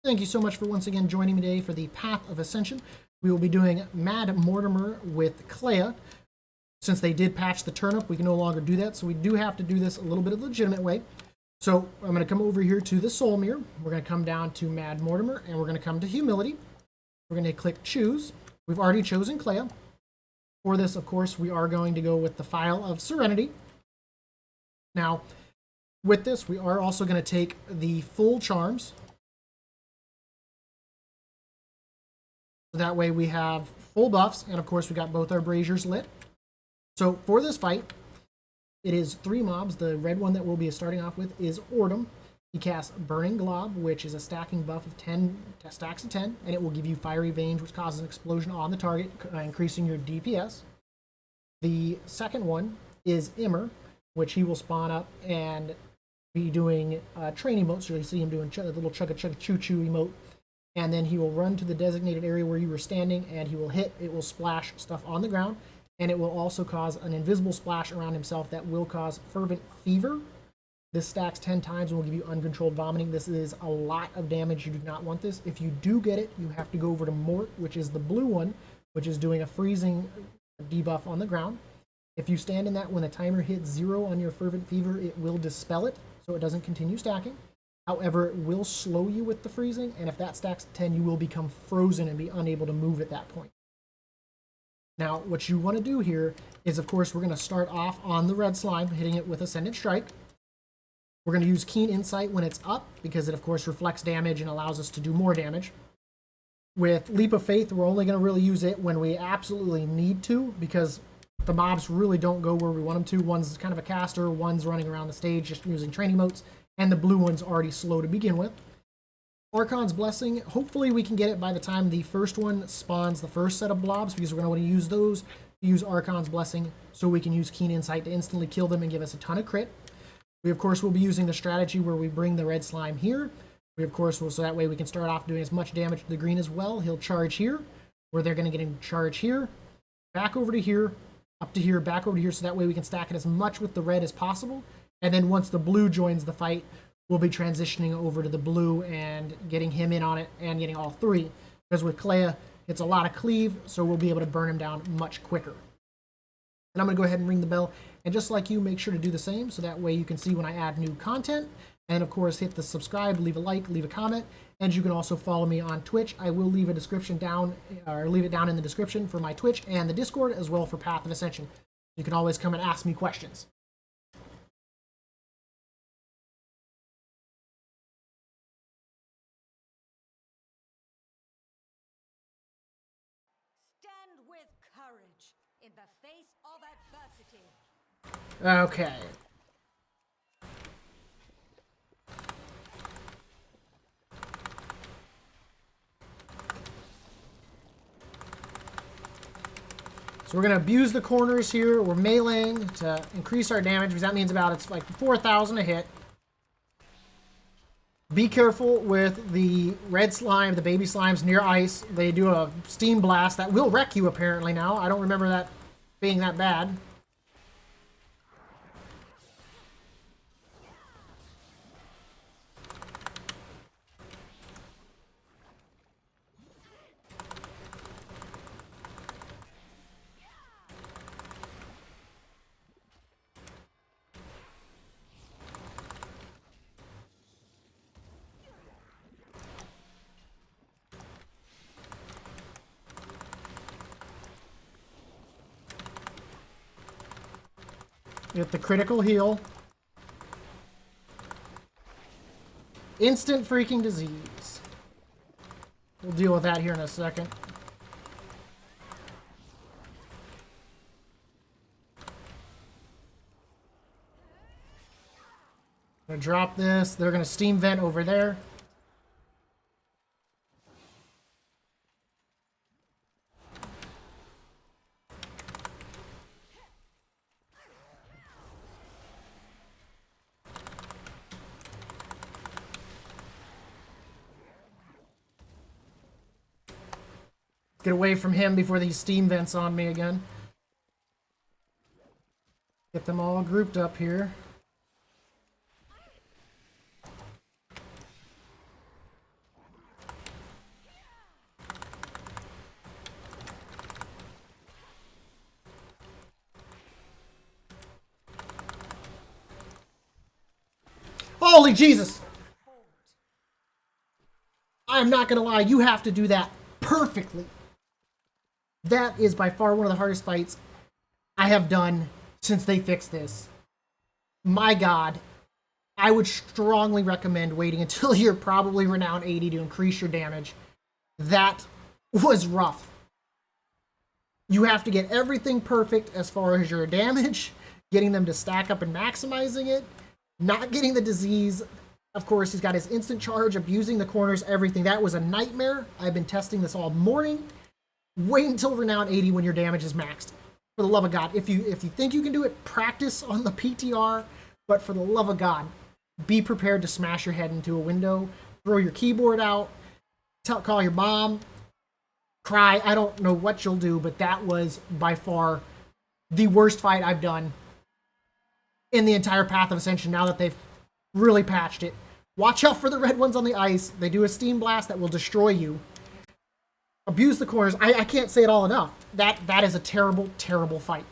Thank you so much for once again joining me today for the Path of Ascension. We will be doing Mad Mortimer with Kleia. Since they did patch the turnip, we can no longer do that, so we do have to do this a little bit of a legitimate way. So I'm going to come over here to the Soul Mirror. We're going to come down to Mad Mortimer, and we're going to come to Humility. We're going to click Choose. We've already chosen Kleia. For this, of course, we are going to go with the File of Serenity. Now, with this, we are also going to take the full charms. So that way we have full buffs, and of course we got both our braziers lit. So for this fight, it is 3 mobs. The red one that we'll be starting off with is Ordum. He casts Burning Glob, which is a stacking buff of 10 stacks of 10, and it will give you Fiery Veins, which causes an explosion on the target, increasing your DPS. The second one is Immer, which he will spawn up and be doing train emotes. So you see him doing a little chugga-chugga-choo-choo emote. And then he will run to the designated area where you were standing, and he will hit. It will splash stuff on the ground, and it will also cause an invisible splash around himself that will cause Fervent Fever. This stacks 10 times and will give you uncontrolled vomiting. This is a lot of damage. You do not want this. If you do get it, you have to go over to Mort, which is the blue one, which is doing a freezing debuff on the ground. If you stand in that, when the timer hits 0 on your Fervent Fever, it will dispel it, so it doesn't continue stacking. However, it will slow you with the freezing, and if that stacks 10, you will become frozen and be unable to move at that point. Now, what you want to do here is, of course, we're going to start off on the red slime, hitting it with Ascendant Strike. We're going to use Keen Insight when it's up, because it, of course, reflects damage and allows us to do more damage. With Leap of Faith, we're only going to really use it when we absolutely need to, because the mobs really don't go where we want them to. One's kind of a caster, one's running around the stage just using training motes, and the blue one's already slow to begin with. Archon's Blessing, hopefully we can get it by the time the first one spawns the first set of blobs, because we're going to want to use those to use Archon's Blessing so we can use Keen Insight to instantly kill them and give us a ton of crit. We, of course, will be using the strategy where we bring the red slime here. We, of course, will, so that way we can start off doing as much damage to the green as well. He'll charge here, where they're going to get him charge here, back over to here, up to here, back over to here, so that way we can stack it as much with the red as possible. And then once the blue joins the fight, we'll be transitioning over to the blue and getting him in on it and getting all 3. Because with Kleia, it's a lot of cleave, so we'll be able to burn him down much quicker. And I'm going to go ahead and ring the bell. And just like you, make sure to do the same, so that way you can see when I add new content. And of course, hit the subscribe, leave a like, leave a comment. And you can also follow me on Twitch. I will leave a description down, or leave it down in the description for my Twitch and the Discord, as well for Path of Ascension. You can always come and ask me questions. With courage in the face of adversity. Okay. So we're going to abuse the corners here. We're meleeing to increase our damage, because that means it's like 4,000 a hit. Be careful with the red slime, the baby slimes near ice. They do a steam blast that will wreck you apparently now. I don't remember that being that bad. Get the critical heal. Instant freaking disease. We'll deal with that here in a second. I'm gonna drop this. They're gonna steam vent over there. Get away from him before these steam vents on me again. Get them all grouped up here. Holy Jesus! I'm not gonna lie, you have to do that perfectly. That is by far one of the hardest fights I have done since they fixed this. My God. I would strongly recommend waiting until you're probably renown 80 to increase your damage. That was rough. You have to get everything perfect as far as your damage, getting them to stack up and maximizing it, not getting the disease. Of course, he's got his instant charge, abusing the corners, everything. That was a nightmare. I've been testing this all morning. Wait until renown 80 when your damage is maxed. For the love of God, if you think you can do it, practice on the PTR. But for the love of God, be prepared to smash your head into a window, throw your keyboard out, call your mom, cry. I don't know what you'll do, but that was by far the worst fight I've done in the entire Path of Ascension now that they've really patched it. Watch out for the red ones on the ice. They do a steam blast that will destroy you. Abuse the corners. I can't say it all enough. That is a terrible, terrible fight.